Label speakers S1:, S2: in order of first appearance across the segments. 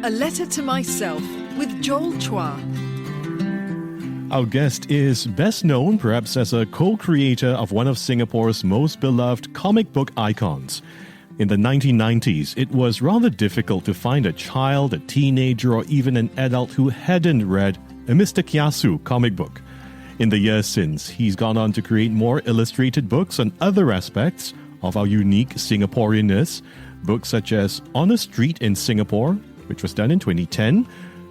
S1: A Letter to Myself with Joel Chua.
S2: Our guest is best known perhaps as a co-creator of one of Singapore's most beloved comic book icons. In the 1990s, it was rather difficult to find a child, a teenager, or even an adult who hadn't read a Mr Kiasu comic book. In the years since, he's gone on to create more illustrated books on other aspects of our unique Singaporeanness, books such as On a Street in Singapore, which was done in 2010,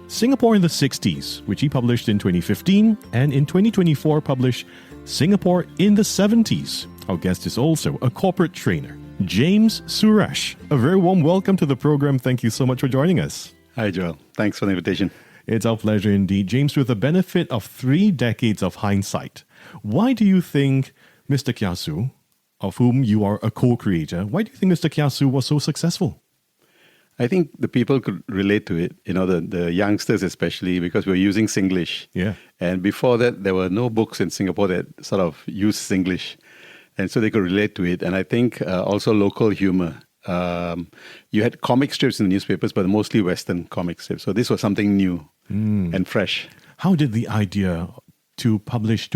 S2: Singapore in the 60s, which he published in 2015, and in 2024 published Singapore in the 70s. Our guest is also a corporate trainer, James Suresh. A very warm welcome to the program. Thank you so much for joining us.
S3: Hi, Joel. Thanks for the invitation.
S2: It's our pleasure indeed. James, with the benefit of 3 decades of hindsight, why do you think Mr Kiasu, of whom you are a co-creator, why do you think Mr Kiasu was so successful?
S3: I think the people could relate to it, the youngsters especially, because we're using Singlish.
S2: Yeah.
S3: And before that, there were no books in Singapore that sort of used Singlish. And so they could relate to it. And I think also local humor. You had comic strips in the newspapers, but mostly Western comic strips. So this was something new and fresh.
S2: How did the idea to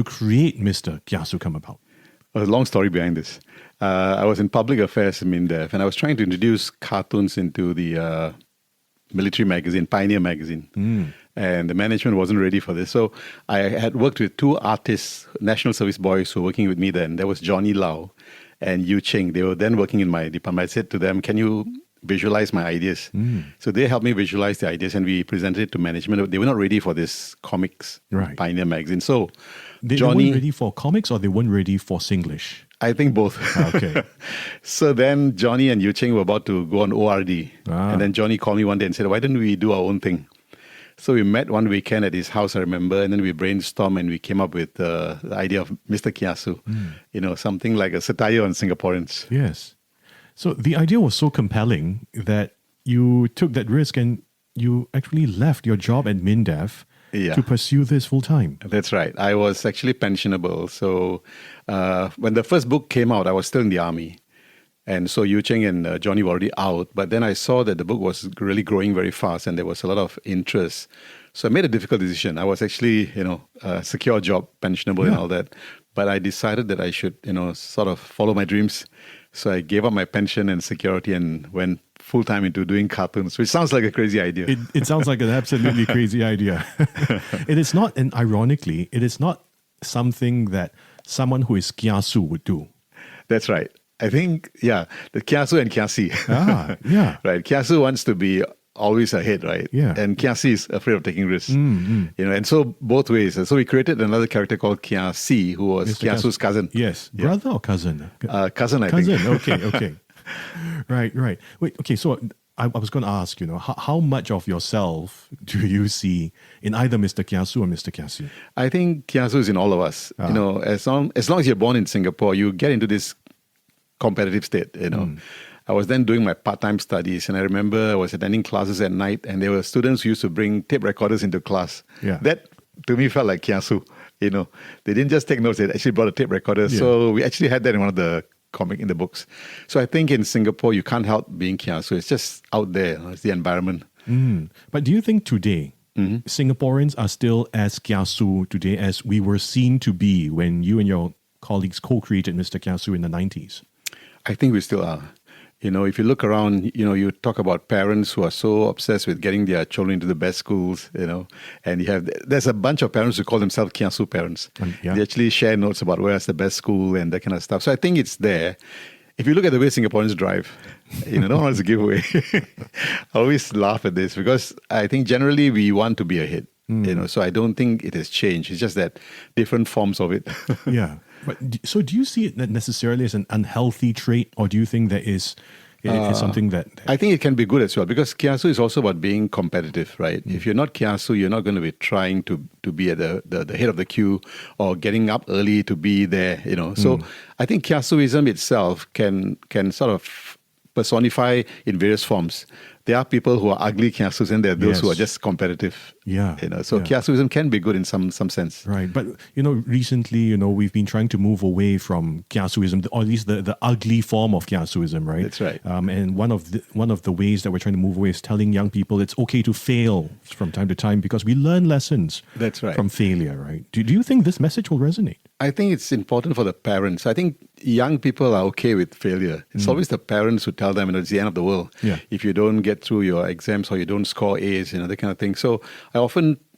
S2: create Mr Kiasu come about?
S3: There's a long story behind this. I was in public affairs in MINDEF, and I was trying to introduce cartoons into the military magazine, Pioneer magazine. And the management wasn't ready for this. So I had worked with 2 artists, national service boys who were working with me then. There was Johnny Lau and Yu Ching. They were then working in my department. I said to them, can you visualize my ideas? So they helped me visualize the ideas, and we presented it to management. They were not ready for this comics, Pioneer magazine. So
S2: they weren't ready for comics, or they weren't ready for Singlish?
S3: I think both.
S2: Okay.
S3: So then Johnny and Yu Ching were about to go on ORD. And then Johnny called me one day and said, why don't we do our own thing? So we met one weekend at his house, I remember, and then we brainstormed and we came up with the idea of Mr Kiasu, something like a satire on Singaporeans.
S2: Yes. So the idea was so compelling that you took that risk and you actually left your job at MINDEF to pursue this full time.
S3: That's right. I was actually pensionable. So when the first book came out, I was still in the army. And so Yu Ching and Johnny were already out. But then I saw that the book was really growing very fast and there was a lot of interest. So I made a difficult decision. I was actually, secure job, pensionable and all that. But I decided that I should, sort of follow my dreams. So I gave up my pension and security and went full-time into doing cartoons, which sounds like a crazy idea.
S2: It sounds like an absolutely crazy idea. It is not, and ironically, it is not something that someone who is Kiasu would do.
S3: That's right. I think, the Kiasu and Kiasi. Right. Kiasu wants to be always ahead, right?
S2: Yeah.
S3: And Kiasi is afraid of taking risks. And so both ways. So we created another character called Kiasi, who was
S2: Mr.
S3: Kiasu's cousin.
S2: Yes. Brother or cousin?
S3: Cousin, I think.
S2: Cousin, okay. Right. Wait, okay, so I was going to ask, how much of yourself do you see in either Mr. Kiasu or Mr. Kiasi?
S3: I think Kiasu is in all of us. As long as you're born in Singapore, you get into this competitive state, I was then doing my part-time studies, and I remember I was attending classes at night, and there were students who used to bring tape recorders into class.
S2: Yeah.
S3: That, to me, felt like Kiasu. They didn't just take notes, they actually brought a tape recorder. Yeah. So we actually had that in one of the comic in the books. So I think in Singapore, you can't help being Kiasu. It's just out there. It's the environment.
S2: But do you think today, Singaporeans are still as Kiasu today as we were seen to be when you and your colleagues co-created Mr. Kiasu in the 90s?
S3: I think we still are. If you look around, you talk about parents who are so obsessed with getting their children into the best schools, and there's a bunch of parents who call themselves Kiasu parents. They actually share notes about where's the best school and that kind of stuff. So I think it's there. If you look at the way Singaporeans drive, no one wants to give away. I always laugh at this because I think generally we want to be ahead. So I don't think it has changed. It's just that different forms of it.
S2: Yeah. But so do you see it necessarily as an unhealthy trait, or do you think that it is something that...
S3: I think it can be good as well, because Kiasu is also about being competitive, right? If you're not Kiasu, you're not going to be trying to be at the head of the queue or getting up early to be there, So I think Kiasuism itself can sort of personify in various forms. there are people who are ugly Kiasus and there are those who are
S2: Yes.
S3: just competitive.
S2: Yeah.
S3: So
S2: Yeah.
S3: Kiasuism can be good in some sense.
S2: Right. But, recently, we've been trying to move away from Kiasuism, or at least the ugly form of Kiasuism, right?
S3: That's right.
S2: And one of the ways that we're trying to move away is telling young people it's okay to fail from time to time because we learn lessons
S3: That's right.
S2: from failure, right? Do you think this message will resonate?
S3: I think it's important for the parents. I think young people are okay with failure. It's always the parents who tell them, it's the end of the world.
S2: Yeah.
S3: If you don't get through your exams or you don't score A's, that kind of thing. So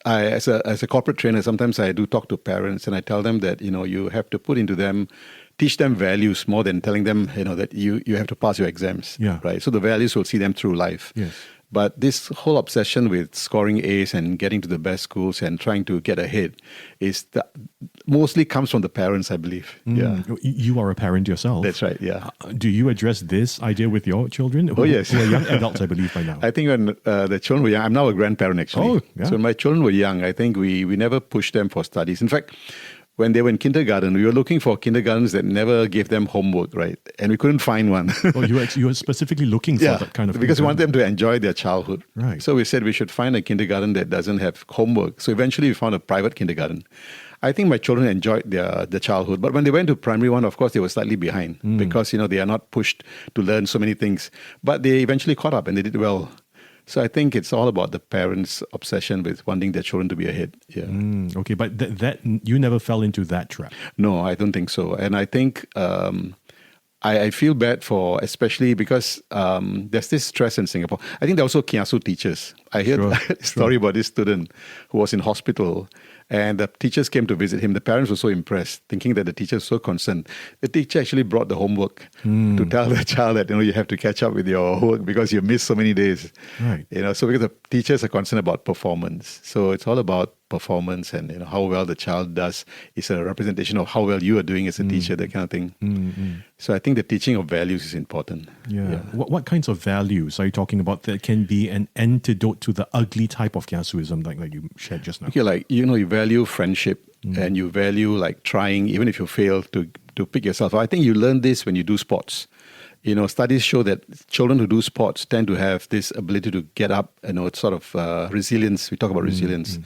S3: as a corporate trainer, sometimes I do talk to parents and I tell them that, you have to put into them, teach them values more than telling them, that you have to pass your exams.
S2: Yeah.
S3: Right. So the values will see them through life.
S2: Yes.
S3: But this whole obsession with scoring A's and getting to the best schools and trying to get ahead mostly comes from the parents, I believe. Yeah.
S2: You are a parent yourself.
S3: That's right, yeah.
S2: Do you address this idea with your children?
S3: Oh, yes.
S2: Who are young adults, I believe, by now.
S3: I think when the children were young, I'm now a grandparent actually.
S2: Oh, yeah.
S3: So when my children were young, I think we never pushed them for studies. In fact, when they were in kindergarten, we were looking for kindergartens that never gave them homework, right? And we couldn't find one.
S2: You were specifically looking for that kind of
S3: because we want
S2: kindergarten.
S3: them to enjoy their childhood.
S2: Right.
S3: So we said we should find a kindergarten that doesn't have homework. So eventually we found a private kindergarten. I think my children enjoyed their childhood. But when they went to primary one, of course, they were slightly behind because, they are not pushed to learn so many things. But they eventually caught up and they did well. So I think it's all about the parents' obsession with wanting their children to be ahead. Yeah.
S2: Okay, but that you never fell into that trap.
S3: No, I don't think so. And I think I feel bad especially because there's this stress in Singapore. I think there are also Kiasu teachers. I heard a story about this student who was in hospital and the teachers came to visit him. The parents were so impressed, thinking that the teacher was so concerned. The teacher actually brought the homework to tell the child that, you have to catch up with your work because you missed so many days.
S2: Right.
S3: So because the teachers are concerned about performance. So it's all about performance and how well the child does is a representation of how well you are doing as a teacher, that kind of thing. So I think the teaching of values is important.
S2: Yeah. What kinds of values are you talking about that can be an antidote to the ugly type of Kiasuism like you shared just now?
S3: Okay, like, you value friendship and you value like trying, even if you fail, to pick yourself up. I think you learn this when you do sports. Studies show that children who do sports tend to have this ability to get up, it's sort of resilience. We talk about resilience.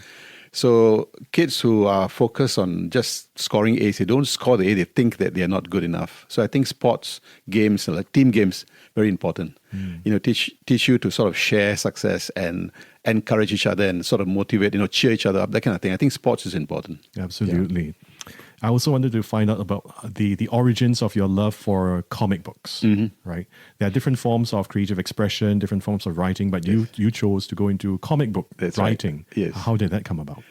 S3: So kids who are focused on just scoring A's, they don't score the A, they think that they are not good enough. So I think sports games, like team games, very important. Teach you to sort of share success and encourage each other and sort of motivate, cheer each other up, that kind of thing. I think sports is important.
S2: Absolutely. I also wanted to find out about the origins of your love for comic books, right? There are different forms of creative expression, different forms of writing, but you chose to go into comic book writing.
S3: Right. Yes.
S2: How did that come about?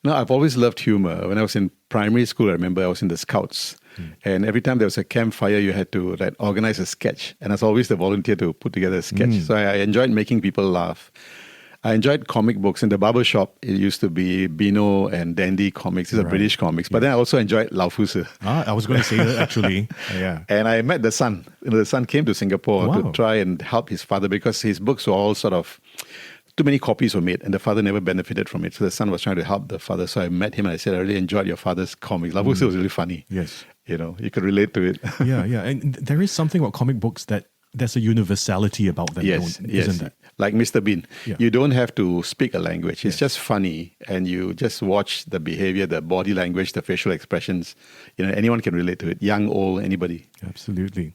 S3: No, I've always loved humor. When I was in primary school, I remember I was in the Scouts. And every time there was a campfire, you had to organize a sketch. And I was always the volunteer to put together a sketch. So I enjoyed making people laugh. I enjoyed comic books. In the barber shop, it used to be Beano and Dandy comics. These are British comics. But then I also enjoyed Lao Fusi.
S2: I was going to say that actually. Yeah.
S3: And I met the son. The son came to Singapore to try and help his father because his books were all sort of, too many copies were made and the father never benefited from it. So the son was trying to help the father. So I met him and I said, I really enjoyed your father's comics. Lao Fusi was really funny.
S2: Yes.
S3: You could relate to it.
S2: Yeah. And there is something about comic books that there's a universality about them, isn't there?
S3: Like Mr. Bean.
S2: Yeah.
S3: You don't have to speak a language. It's just funny. And you just watch the behavior, the body language, the facial expressions. Anyone can relate to it. Young, old, anybody.
S2: Absolutely.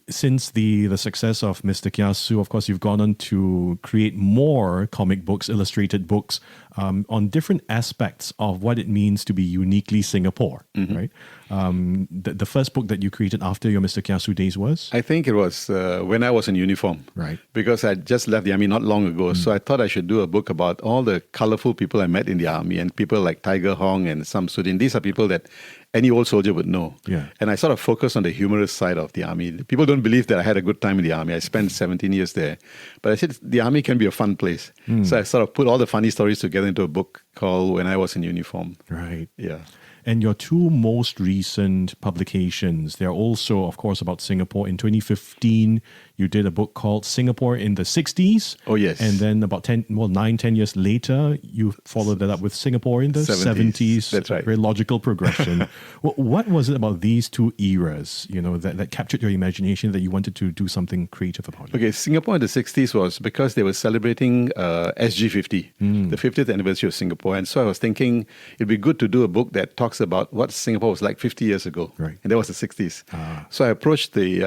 S2: Since the success of Mr. Kiasu, of course, you've gone on to create more comic books, illustrated books on different aspects of what it means to be uniquely Singapore, right? The first book that you created after your Mr. Kiasu days was?
S3: I think it was when I was in uniform.
S2: Right.
S3: Because I just left the army not long ago. So I thought I should do a book about all the colorful people I met in the army and people like Tiger Hong and Samsudin. These are people that any old soldier would know.
S2: Yeah.
S3: And I sort of focused on the humorous side of the army. People don't believe that I had a good time in the army. I spent 17 years there. But I said the army can be a fun place. So I sort of put all the funny stories together into a book called When I Was in Uniform.
S2: Right.
S3: Yeah.
S2: And your two most recent publications, they're also, of course, about Singapore. In 2015, You did a book called Singapore in the 60s.
S3: Oh, yes.
S2: And then about 9-10 years later, you followed that up with Singapore in the 70s.
S3: That's right.
S2: Very logical progression. What was it about these two eras, that captured your imagination that you wanted to do something creative about it?
S3: Okay, Singapore in the 60s was because they were celebrating SG50, the 50th anniversary of Singapore. And so I was thinking it'd be good to do a book that talks about what Singapore was like 50 years ago.
S2: Right.
S3: And that was the 60s. So I approached the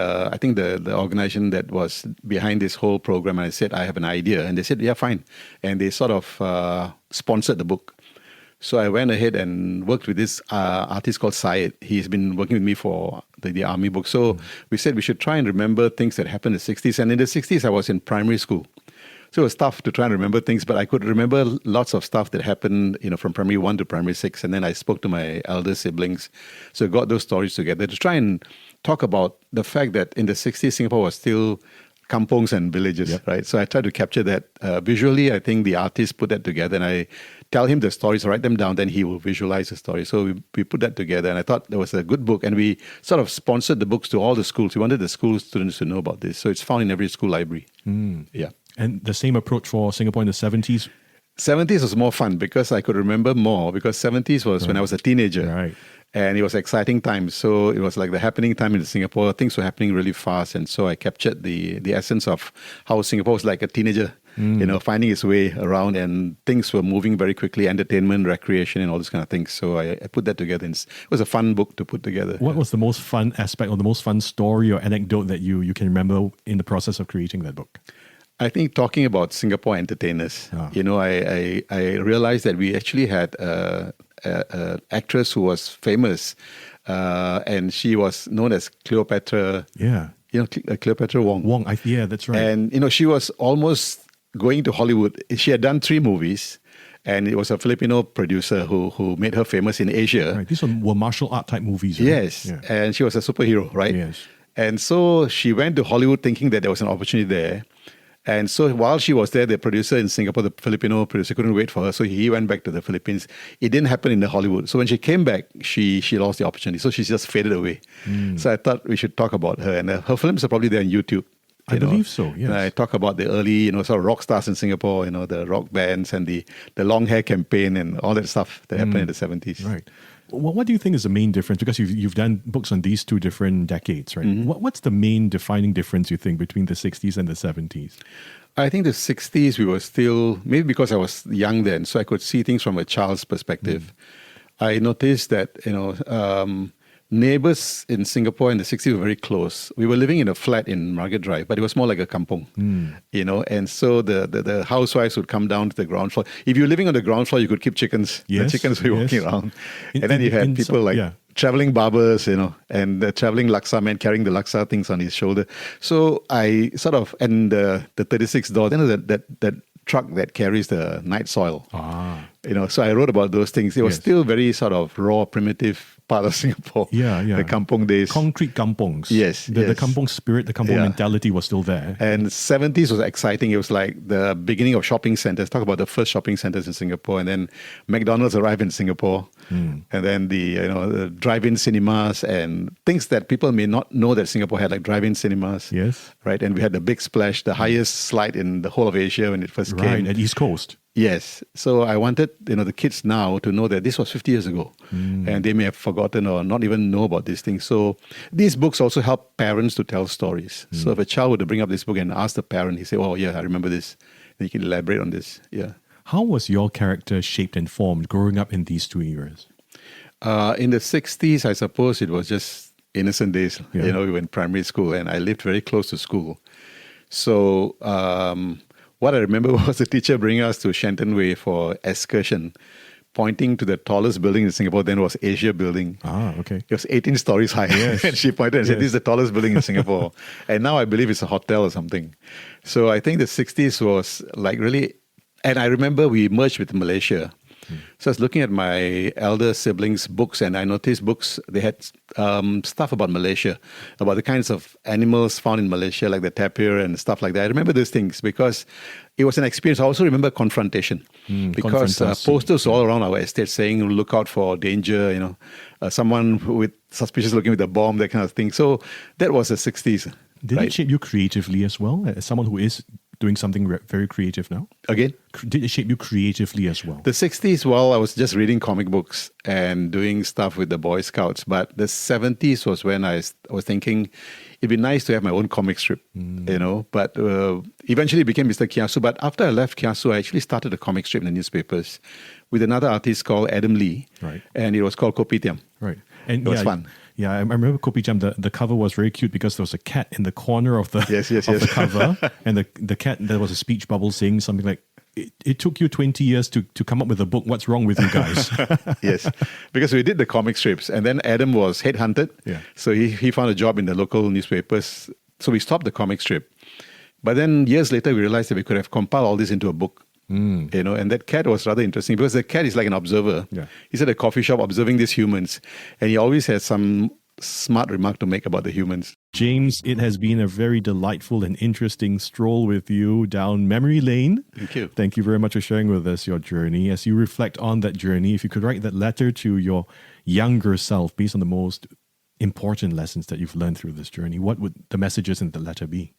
S3: organization that was behind this whole program, and I said, I have an idea. And they said, yeah, fine. And they sort of sponsored the book. So I went ahead and worked with this artist called Syed. He's been working with me for the Army book. So we said we should try and remember things that happened in the 60s. And in the 60s, I was in primary school. So it was tough to try and remember things, but I could remember lots of stuff that happened, from primary 1 to primary 6. And then I spoke to my elder siblings. So I got those stories together to try and talk about the fact that in the 60s, Singapore was still kampongs and villages, right? So I tried to capture that visually. I think the artist put that together, and I tell him the stories, write them down, then he will visualize the story. So we put that together, and I thought that was a good book, and we sort of sponsored the books to all the schools. We wanted the school students to know about this. So it's found in every school library. Yeah.
S2: And the same approach for Singapore in the 70s?
S3: 70s was more fun because I could remember more, because 70s was when I was a teenager.
S2: Right.
S3: And it was exciting times. So it was like the happening time in Singapore. Things were happening really fast. And so I captured the essence of how Singapore was like a teenager, finding its way around, and things were moving very quickly, entertainment, recreation, and all this kind of things. So I put that together. And it was a fun book to put together.
S2: What was the most fun aspect or the most fun story or anecdote that you can remember in the process of creating that book?
S3: I think talking about Singapore entertainers, I realized that we actually had an actress who was famous, and she was known as Cleopatra.
S2: Yeah.
S3: Cleopatra Wong.
S2: Yeah, that's right.
S3: And, she was almost going to Hollywood. She had done 3 movies, and it was a Filipino producer who made her famous in Asia.
S2: Right. These were martial art type movies, right?
S3: Yes. Yeah. And she was a superhero, right?
S2: Yes.
S3: And so she went to Hollywood thinking that there was an opportunity there. And so while she was there, the producer in Singapore, the Filipino producer, couldn't wait for her. So he went back to the Philippines. It didn't happen in the Hollywood. So when she came back, she lost the opportunity. So she just faded away. So I thought we should talk about her. And her films are probably there on YouTube.
S2: I believe so, yes.
S3: And I talk about the early, sort of rock stars in Singapore, the rock bands and the long hair campaign and all that stuff that happened in the 70s.
S2: Right. What do you think is the main difference? Because you've done books on these 2 different decades, right? What's the main defining difference, you think, between the 60s and the 70s?
S3: I think the 60s, we were still, maybe because I was young then, so I could see things from a child's perspective. I noticed that, neighbors in Singapore in the 60s were very close. We were living in a flat in Margaret Drive, but it was more like a kampong, and so the housewives would come down to the ground floor. If you were living on the ground floor, you could keep chickens.
S2: Yes,
S3: the chickens were walking around. And then you had people like traveling barbers, and the traveling laksa man carrying the laksa things on his shoulder. So I sort of, and the 36 door, then that truck that carries the night soil. So I wrote about those things. It was still very sort of raw, primitive part of Singapore. The kampong days.
S2: Concrete kampongs.
S3: Yes.
S2: The kampong spirit, the kampong mentality was still there.
S3: And 70s was exciting. It was like the beginning of shopping centers. Talk about the first shopping centers in Singapore. And then McDonald's arrived in Singapore. And then the drive-in cinemas and things that people may not know that Singapore had, like drive-in cinemas.
S2: Yes.
S3: Right. And we had the big splash, the highest slide in the whole of Asia when it first came.
S2: Right, at East Coast.
S3: Yes. So I wanted, the kids now to know that this was 50 years ago. And they may have forgotten or not even know about these things. So these books also help parents to tell stories. So if a child were to bring up this book and ask the parent, he say, oh yeah, I remember this. And you can elaborate on this. Yeah.
S2: How was your character shaped and formed growing up in these 2 eras?
S3: In the 60s, I suppose it was just innocent days. We were in primary school and I lived very close to school. So what I remember was the teacher bringing us to Shenton Way for excursion, pointing to the tallest building in Singapore, then was Asia Building.
S2: Okay.
S3: It was 18 stories high. Yes. And she pointed and said, this is the tallest building in Singapore. And now I believe it's a hotel or something. So I think the 60s was like really, and I remember we merged with Malaysia. So I was looking at my elder siblings' books, and I noticed books, they had stuff about Malaysia, about the kinds of animals found in Malaysia, like the tapir and stuff like that. I remember those things because it was an experience. I also remember confrontation, because posters all around our estate saying, look out for danger, someone with suspicious looking with a bomb, that kind of thing. So that was the 60s.
S2: Did
S3: right?
S2: it shape you creatively as well, as someone who is doing something very creative now?
S3: Again,
S2: Did it shape you creatively as well?
S3: the 60s, well, I was just reading comic books and doing stuff with the Boy Scouts. But the 70s was when I was thinking it'd be nice to have my own comic strip, But eventually it became Mr. Kiasu. But after I left Kiasu, I actually started a comic strip in the newspapers with another artist called Adam Lee.
S2: Right.
S3: And it was called Kopitiam.
S2: Right. And
S3: It was fun.
S2: Yeah, I remember Kopitiam, the cover was very cute because there was a cat in the corner of the, the cover. And the cat, there was a speech bubble saying something like, it took you 20 years to come up with a book. What's wrong with you guys?
S3: Yes, because we did the comic strips. And then Adam was headhunted.
S2: Yeah.
S3: So he found a job in the local newspapers. So we stopped the comic strip. But then years later, we realized that we could have compiled all this into a book. And that cat was rather interesting because the cat is like an observer.
S2: Yeah.
S3: He's at a coffee shop observing these humans, and he always has some smart remark to make about the humans.
S2: James, it has been a very delightful and interesting stroll with you down memory lane.
S3: Thank you.
S2: Thank you very much for sharing with us your journey. As you reflect on that journey, if you could write that letter to your younger self based on the most important lessons that you've learned through this journey, what would the messages in the letter be?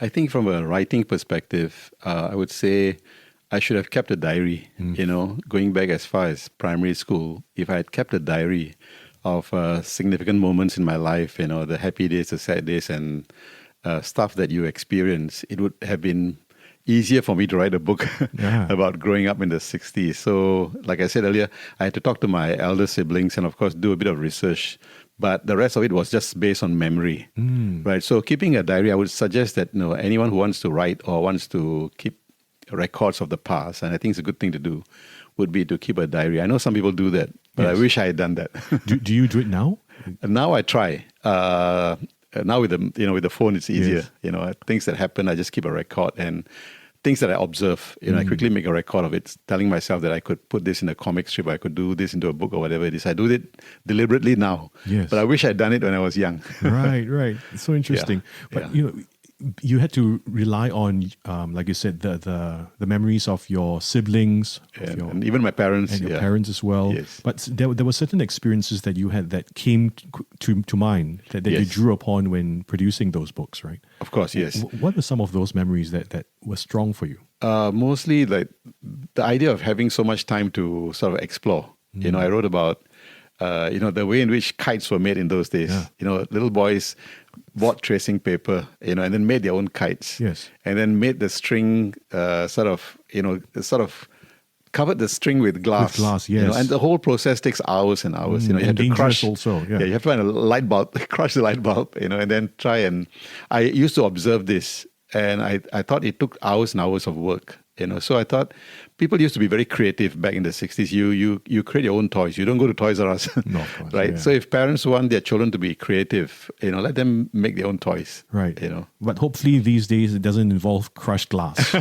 S3: I think from a writing perspective, I would say I should have kept a diary, going back as far as primary school. If I had kept a diary of significant moments in my life, the happy days, the sad days, and stuff that you experience, it would have been easier for me to write a book about growing up in the 60s. So, like I said earlier, I had to talk to my elder siblings and, of course, do a bit of research. But the rest of it was just based on memory, right? So keeping a diary, I would suggest that anyone who wants to write or wants to keep records of the past, and I think it's a good thing to do, would be to keep a diary. I know some people do that, but I wish I had done that.
S2: Do you do it now?
S3: Now I try. Now with the phone, it's easier. Things that happen, I just keep a record, and things that I observe, I quickly make a record of it, telling myself that I could put this in a comic strip, I could do this into a book or whatever it is. I do it deliberately now, but I wish I'd done it when I was young.
S2: Right. It's so interesting. But you had to rely on, like you said, the memories of your siblings,
S3: and even my parents,
S2: and your parents as well.
S3: Yes.
S2: But there were certain experiences that you had that came to mind that you drew upon when producing those books, right?
S3: Of course, yes.
S2: What were some of those memories that were strong for you?
S3: Mostly like the idea of having so much time to sort of explore. I wrote about the way in which kites were made in those days. Little boys bought tracing paper, and then made their own kites.
S2: Yes.
S3: And then made the string sort of covered the string with glass.
S2: With glass, yes.
S3: And the whole process takes hours and hours. You have to crush.
S2: Also,
S3: you have to find a light bulb, crush the light bulb, and then try and. I used to observe this, and I thought it took hours and hours of work. So I thought people used to be very creative back in the 60s. You create your own toys. You don't go to Toys R Us,
S2: no, of course,
S3: right?
S2: Yeah.
S3: So if parents want their children to be creative, let them make their own toys,
S2: right? But hopefully these days it doesn't involve crushed glass.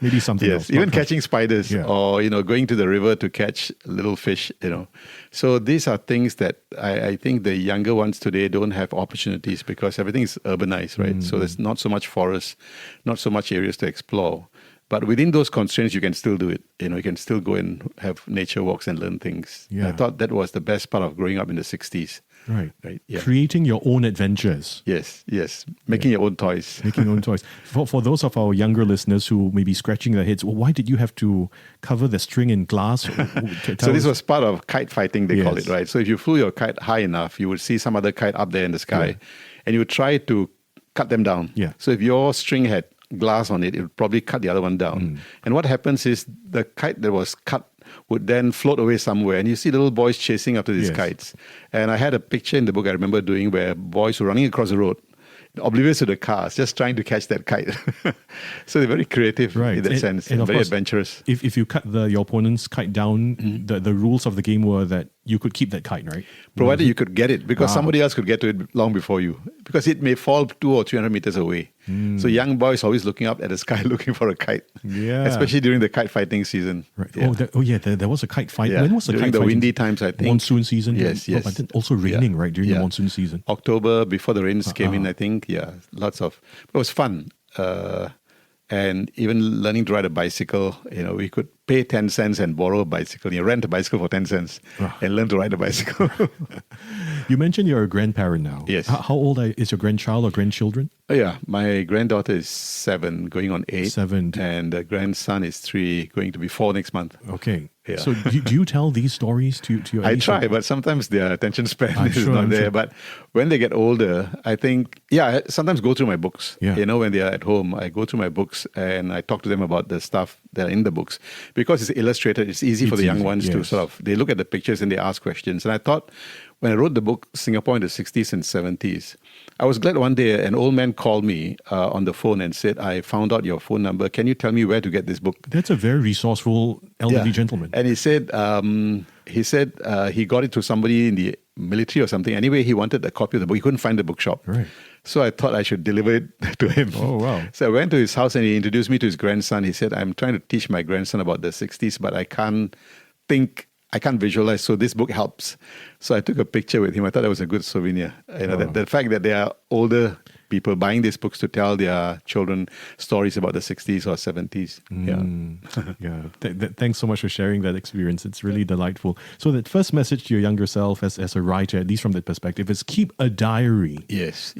S2: Maybe something else.
S3: Even catching spiders, or going to the river to catch little fish. So these are things that I think the younger ones today don't have opportunities because everything is urbanized, right? So there's not so much forest, not so much areas to explore. But within those constraints, you can still do it. You can still go and have nature walks and learn things.
S2: Yeah.
S3: I thought that was the best part of growing up in the 60s.
S2: Right.
S3: Yeah.
S2: Creating your own adventures.
S3: Yes. Making your own toys.
S2: Making your own toys. For those of our younger listeners who may be scratching their heads, why did you have to cover the string in glass?
S3: So this was part of kite fighting, they call it, right? So if you flew your kite high enough, you would see some other kite up there in the sky, and you would try to cut them down.
S2: Yeah.
S3: So if your string had glass on it, it would probably cut the other one down. And what happens is the kite that was cut would then float away somewhere, and you see little boys chasing after these kites. And I had a picture in the book I remember doing where boys were running across the road, oblivious to the cars, just trying to catch that kite. So they're very creative in that sense, and very adventurous.
S2: If you cut your opponent's kite down, the rules of the game were that you could keep that kite, right?
S3: Provided you could get it, because somebody else could get to it long before you, because it may fall 200 or 300 meters away. So young boys always looking up at the sky looking for a kite, especially during the kite fighting season.
S2: Right. There was a kite fight.
S3: Yeah.
S2: When was the
S3: during
S2: kite
S3: the
S2: fighting?
S3: windy times, I think.
S2: Monsoon season?
S3: Yes.
S2: But then also raining, right, during the monsoon season.
S3: October, before the rains came in, I think. Yeah, lots of... It was fun. And even learning to ride a bicycle, we could pay 10 cents and borrow a bicycle. You rent a bicycle for 10 cents and learn to ride a bicycle.
S2: You mentioned you're a grandparent now.
S3: Yes.
S2: How old is your grandchild or grandchildren?
S3: Oh, yeah, my granddaughter is 7, going on 8.
S2: 7.
S3: And the grandson is 3, going to be 4 next month.
S2: Okay.
S3: Yeah.
S2: So do you tell these stories to your
S3: I try, but sometimes their attention span is not
S2: I'm
S3: there.
S2: sure.
S3: But when they get older, I think, I sometimes go through my books.
S2: Yeah.
S3: When they are at home, I go through my books and I talk to them about the stuff that are in the books. Because it's illustrated, it's easy for the young ones to they look at the pictures and they ask questions. And I thought, when I wrote the book, Singapore in the 60s and 70s, I was glad one day an old man called me on the phone and said, I found out your phone number. Can you tell me where to get this book?
S2: That's a very resourceful elderly gentleman.
S3: And he said he got it to somebody in the military or something. Anyway, he wanted a copy of the book. He couldn't find the bookshop.
S2: Right.
S3: So I thought I should deliver it to him.
S2: Oh, wow.
S3: So I went to his house and he introduced me to his grandson. He said, I'm trying to teach my grandson about the 60s, but I can't visualize, so this book helps. So I took a picture with him. I thought that was a good souvenir. The fact that there are older people buying these books to tell their children stories about the 60s or 70s.
S2: Thanks so much for sharing that experience. It's really delightful. So that first message to your younger self as a writer, at least from that perspective, is keep a diary.
S3: Yes.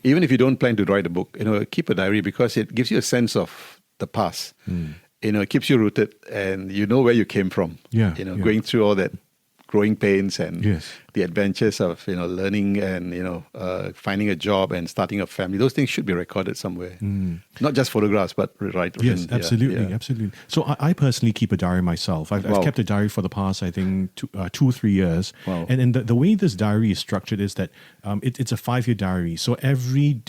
S3: Even if you don't plan to write a book, keep a diary because it gives you a sense of the past. It keeps you rooted and you know where you came from. Going through all that growing pains and the adventures of, learning and, finding a job and starting a family. Those things should be recorded somewhere. Not just photographs, but right.
S2: Yes, absolutely. So I personally keep a diary myself. I've kept a diary for the past, I think, 2-3 years.
S3: Wow.
S2: And the way this diary is structured is that it's a 5-year diary. So every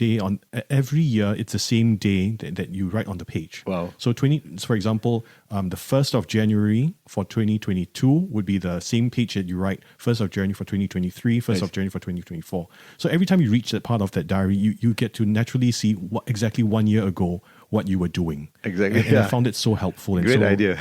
S2: year, it's the same day that you write on the page.
S3: Wow.
S2: So for example, the 1st of January for 2022 would be the same page that you write 1st of January for 2023, 1st of January for 2024. So every time you reach that part of that diary, you get to naturally see exactly 1 year ago what you were doing.
S3: Exactly.
S2: And I found it so helpful. And
S3: Great idea.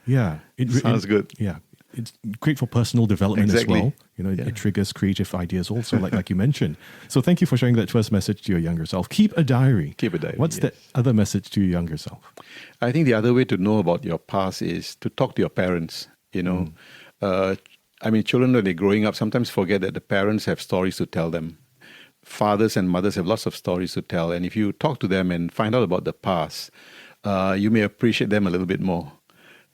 S2: It
S3: sounds good.
S2: Yeah. It's great for personal development as well.
S3: It
S2: triggers creative ideas also, like you mentioned. So thank you for sharing that first message to your younger self. Keep a diary.
S3: Keep a diary.
S2: What's the other message to your younger self?
S3: I think the other way to know about your past is to talk to your parents. Children, when they're growing up, sometimes forget that the parents have stories to tell them. Fathers and mothers have lots of stories to tell. And if you talk to them and find out about the past, you may appreciate them a little bit more.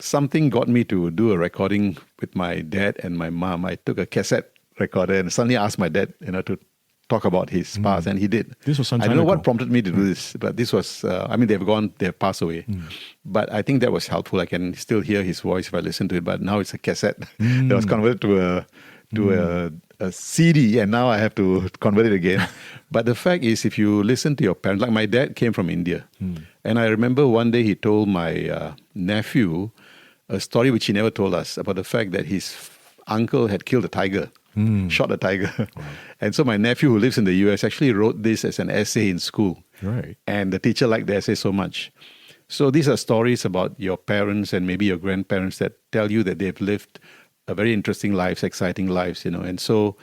S3: Something got me to do a recording with my dad and my mom. I took a cassette recorder and suddenly asked my dad, to talk about his past, and he did.
S2: This was some time
S3: I don't know
S2: ago.
S3: what prompted me to do this, but this was, they've passed away. But I think that was helpful. I can still hear his voice if I listen to it, but now it's a cassette that was converted to a CD, and now I have to convert it again. But the fact is, if you listen to your parents, like my dad came from India, and I remember one day he told my nephew a story which he never told us about the fact that his uncle had killed a tiger, shot a tiger. Wow. And so my nephew, who lives in the US, actually wrote this as an essay in school.
S2: Right.
S3: And the teacher liked the essay so much. So these are stories about your parents and maybe your grandparents that tell you that they've lived a very interesting lives, exciting lives, And so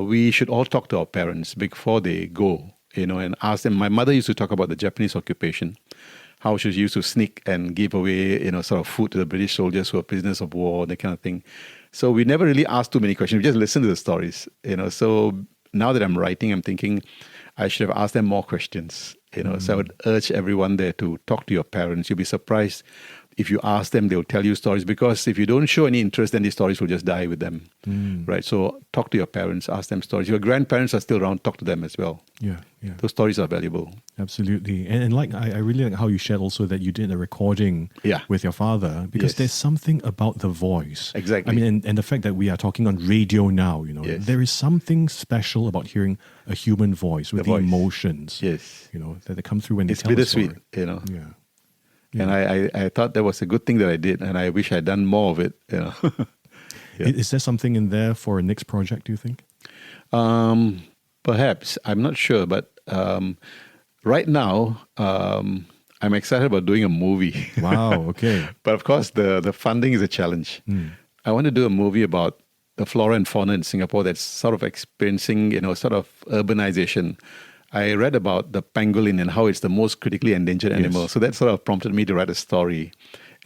S3: we should all talk to our parents before they go, and ask them. My mother used to talk about the Japanese occupation, how she used to sneak and give away, sort of food to the British soldiers who were prisoners of war, that kind of thing. So we never really asked too many questions. We just listened to the stories, So now that I'm writing, I'm thinking I should have asked them more questions, So I would urge everyone there to talk to your parents. You'll be surprised. If you ask them, they'll tell you stories, because if you don't show any interest, then these stories will just die with them, right? So talk to your parents, ask them stories. Your grandparents are still around, talk to them as well.
S2: Yeah.
S3: Those stories are valuable.
S2: Absolutely. And I really like how you shared also that you did a recording with your father, because there's something about the voice.
S3: Exactly.
S2: And the fact that we are talking on radio now, there is something special about hearing a human voice with the emotions.
S3: Yes.
S2: That come through when they tell a story.
S3: It's bittersweet, Yeah. And I thought that was a good thing that I did, and I wish I'd done more of it.
S2: Is there something in there for a next project, do you think?
S3: Perhaps. I'm not sure, but right now I'm excited about doing a movie.
S2: Wow, okay.
S3: But of course, the funding is a challenge. I want to do a movie about the flora and fauna in Singapore that's sort of experiencing, sort of urbanization. I read about the pangolin and how it's the most critically endangered animal. So that sort of prompted me to write a story.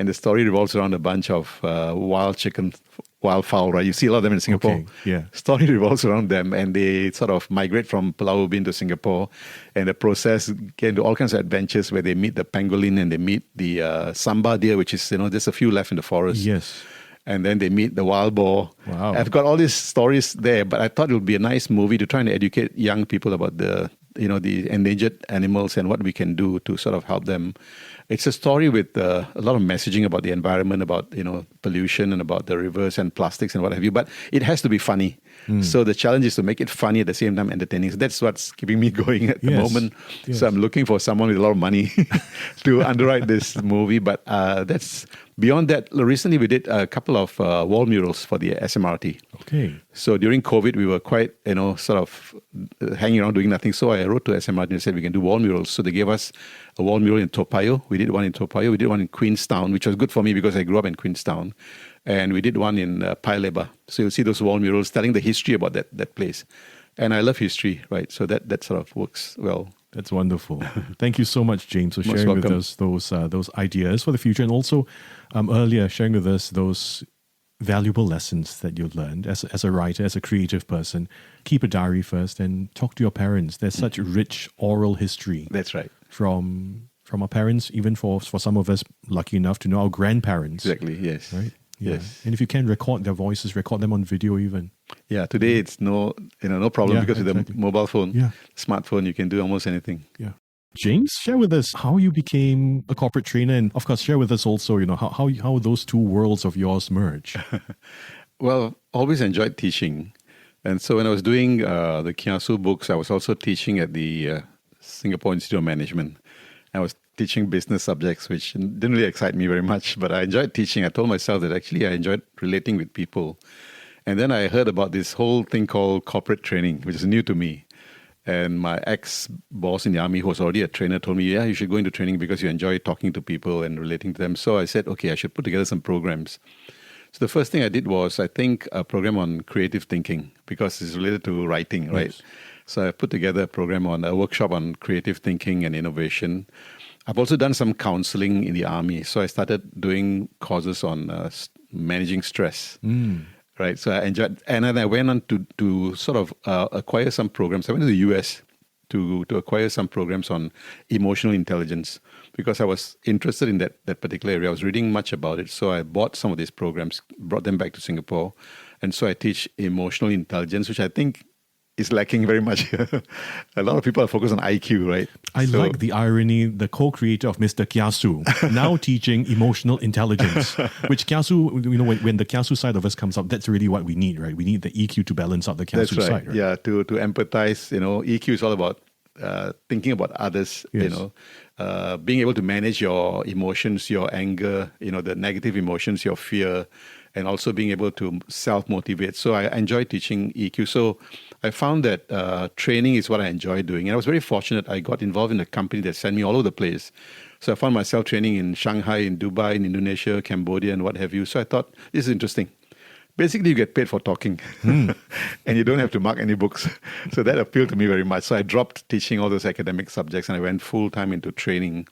S3: And the story revolves around a bunch of wild fowl, right? You see a lot of them in Singapore.
S2: Okay, yeah.
S3: Story revolves around them, and they sort of migrate from Pulau Ubin to Singapore. And the process get into all kinds of adventures where they meet the pangolin and they meet the samba deer, which is, there's a few left in the forest.
S2: Yes.
S3: And then they meet the wild boar.
S2: Wow.
S3: I've got all these stories there, but I thought it would be a nice movie to try and educate young people about the endangered animals and what we can do to sort of help them. It's a story with a lot of messaging about the environment, about, pollution and about the rivers and plastics and what have you. But it has to be funny. So the challenge is to make it funny at the same time entertaining. So that's what's keeping me going at the moment.
S2: Yes.
S3: So I'm looking for someone with a lot of money to underwrite this movie. But that's beyond that. Recently, we did a couple of wall murals for the SMRT.
S2: Okay.
S3: So during COVID, we were quite, sort of hanging around doing nothing. So I wrote to SMRT and said we can do wall murals. So they gave us a wall mural in Toa Payoh. We did one in Toa Payoh. We did one in Queenstown, which was good for me because I grew up in Queenstown. And we did one in Paya Lebar. So you'll see those wall murals telling the history about that place. And I love history, right? So that sort of works well.
S2: That's wonderful. Thank you so much, James, for
S3: Most
S2: sharing with
S3: welcome.
S2: us those ideas for the future, and also earlier sharing with us those valuable lessons that you learned as a writer, as a creative person. Keep a diary first and talk to your parents. There's such rich oral history.
S3: That's right.
S2: From our parents, even for some of us lucky enough to know our grandparents.
S3: Exactly, yes.
S2: Right? Yeah.
S3: Yes.
S2: And if you can record their voices, record them on video even.
S3: Yeah, today it's no problem
S2: Yeah,
S3: because with
S2: exactly.
S3: the mobile phone,
S2: Yeah.
S3: smartphone, you can do almost anything.
S2: Yeah. James, share with us how you became a corporate trainer, and of course share with us also, how those two worlds of yours merge.
S3: Well, always enjoyed teaching. And so when I was doing the Kiasu books, I was also teaching at the Singapore Institute of Management. I was teaching business subjects, which didn't really excite me very much, but I enjoyed teaching. I told myself that actually I enjoyed relating with people. And then I heard about this whole thing called corporate training, which is new to me. And my ex-boss in the army, who was already a trainer, told me, yeah, you should go into training because you enjoy talking to people and relating to them. So I said, okay, I should put together some programs. So the first thing I did was, I think, a program on creative thinking because it's related to writing, right?
S2: Yes.
S3: So I put together a workshop on creative thinking and innovation. I've also done some counseling in the army. So I started doing courses on managing stress. Right, so I enjoyed, and then I went on to sort of acquire some programs. I went to the US to acquire some programs on emotional intelligence because I was interested in that particular area. I was reading much about it, so I bought some of these programs, brought them back to Singapore, and so I teach emotional intelligence, which I think is lacking very much here. A lot of people are focused on IQ, right?
S2: I like the irony, the co-creator of Mr Kiasu, now teaching emotional intelligence, which Kiasu, when the Kiasu side of us comes up, that's really what we need, right? We need the EQ to balance out the Kiasu
S3: That's right.
S2: side, right?
S3: Yeah, to empathize. EQ is all about thinking about others.
S2: Yes.
S3: Being able to manage your emotions, your anger, the negative emotions, your fear, and also being able to self-motivate. So I enjoy teaching EQ. So I found that training is what I enjoy doing. And I was very fortunate. I got involved in a company that sent me all over the place. So I found myself training in Shanghai, in Dubai, in Indonesia, Cambodia, and what have you. So I thought, this is interesting. Basically, you get paid for talking and you don't have to mark any books. So that appealed to me very much. So I dropped teaching all those academic subjects and I went full-time into training.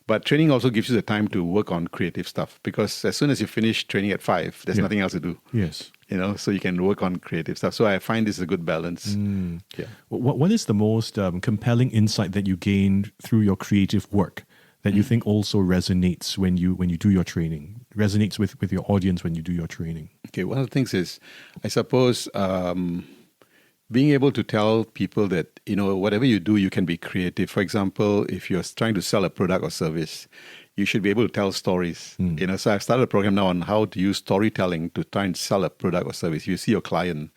S3: But training also gives you the time to work on creative stuff because as soon as you finish training at 5, there's nothing else to do.
S2: Yes.
S3: So you can work on creative stuff. So I find this is a good balance. Yeah.
S2: What is the most compelling insight that you gained through your creative work that you think also resonates when you do your training, resonates with your audience when you do your training?
S3: Okay, one of the things is, I suppose, being able to tell people that, whatever you do, you can be creative. For example, if you're trying to sell a product or service, you should be able to tell stories. So I've started a program now on how to use storytelling to try and sell a product or service. You see your client,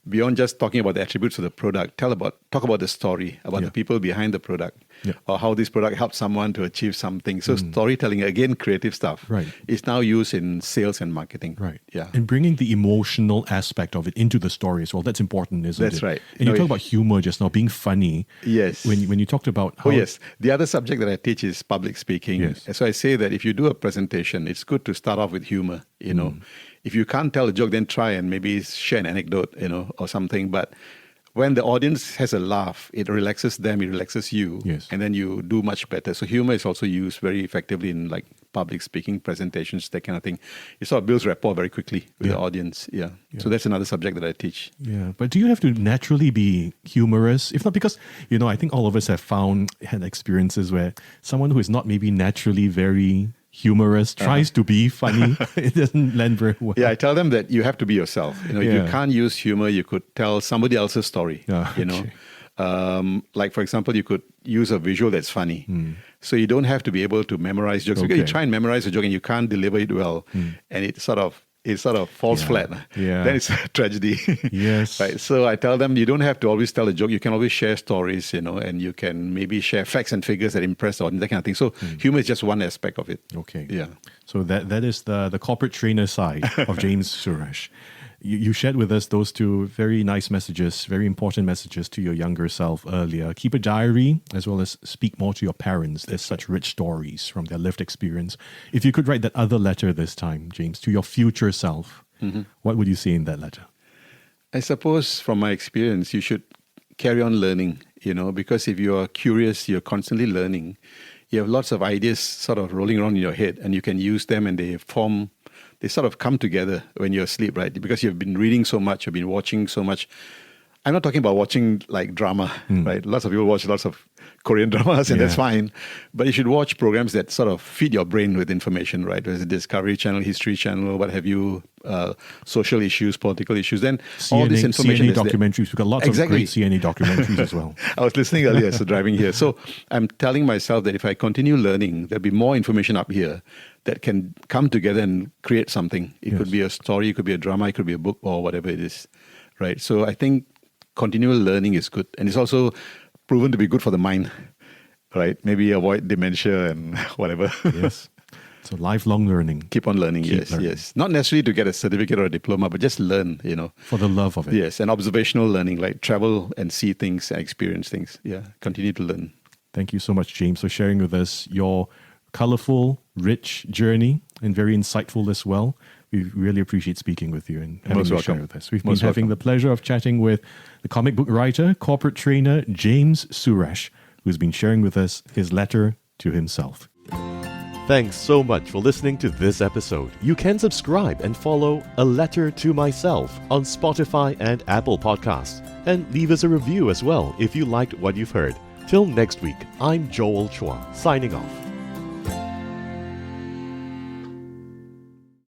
S3: beyond just talking about the attributes of the product, talk about the story, about the people behind the product, or how this product helps someone to achieve something. So storytelling, again, creative stuff, is now used in sales and marketing.
S2: Right.
S3: Yeah.
S2: And bringing the emotional aspect of it into the story as well. That's important, isn't it?
S3: That's right.
S2: And you talk about humor just now, being funny.
S3: Yes.
S2: When you talked about how...
S3: Oh, yes. The other subject that I teach is public speaking.
S2: Yes.
S3: So I say that if you do a presentation, it's good to start off with humor, If you can't tell a joke, then try and maybe share an anecdote, or something. But when the audience has a laugh, it relaxes them, it relaxes you,
S2: Yes.
S3: and then you do much better. So humor is also used very effectively in public speaking, presentations, that kind of thing. It sort of builds rapport very quickly with the audience. Yeah. So that's another subject that I teach.
S2: Yeah, but do you have to naturally be humorous? If not, because, I think all of us have had experiences where someone who is not maybe naturally very humorous tries to be funny. It doesn't land very well.
S3: Yeah, I tell them that you have to be yourself. If you can't use humor, you could tell somebody else's story. Like, for example, you could use a visual that's funny. So you don't have to be able to memorize jokes. Because you try and memorize a joke and you can't deliver it well, and it sort of falls flat. Then it's a tragedy.
S2: Yes.
S3: Right. So I tell them you don't have to always tell a joke. You can always share stories, and you can maybe share facts and figures that impress the audience, that kind of thing. So humor is just one aspect of it.
S2: Okay.
S3: Yeah.
S2: So that is the corporate trainer side of James Suresh. You shared with us those two very nice messages, very important messages to your younger self earlier. Keep a diary as well as speak more to your parents. There's such rich stories from their lived experience. If you could write that other letter this time, James, to your future self, what would you say in that letter?
S3: I suppose from my experience, you should carry on learning, because if you are curious, you're constantly learning. You have lots of ideas sort of rolling around in your head, and you can use them, and they sort of come together when you're asleep, right? Because you've been reading so much, you've been watching so much. I'm not talking about watching like drama, right? Lots of people watch lots of Korean dramas, and that's fine. But you should watch programs that sort of feed your brain with information, right? There's a Discovery Channel, History Channel, what have you, social issues, political issues. Then all this information
S2: CNA documentaries. We've got lots of great CNA documentaries as well.
S3: I was listening earlier, so driving here. So I'm telling myself that if I continue learning, there'll be more information up here that can come together and create something. It could be a story, it could be a drama, it could be a book, or whatever it is, right? So I think continual learning is good. And it's also proven to be good for the mind, right? Maybe avoid dementia and whatever.
S2: Yes. So lifelong learning.
S3: Keep on learning, yes. Not necessarily to get a certificate or a diploma, but just learn,
S2: For the love of it.
S3: Yes, and observational learning, like travel and see things and experience things. Yeah, continue to learn.
S2: Thank you so much, James, for sharing with us your colorful, rich journey and very insightful as well. We really appreciate speaking with you and having you share with us. We've been having the pleasure of chatting with the comic book writer, corporate trainer, James Suresh, who's been sharing with us his letter to himself.
S4: Thanks so much for listening to this episode. You can subscribe and follow A Letter to Myself on Spotify and Apple Podcasts. And leave us a review as well if you liked what you've heard. Till next week, I'm Joel Chua, signing off.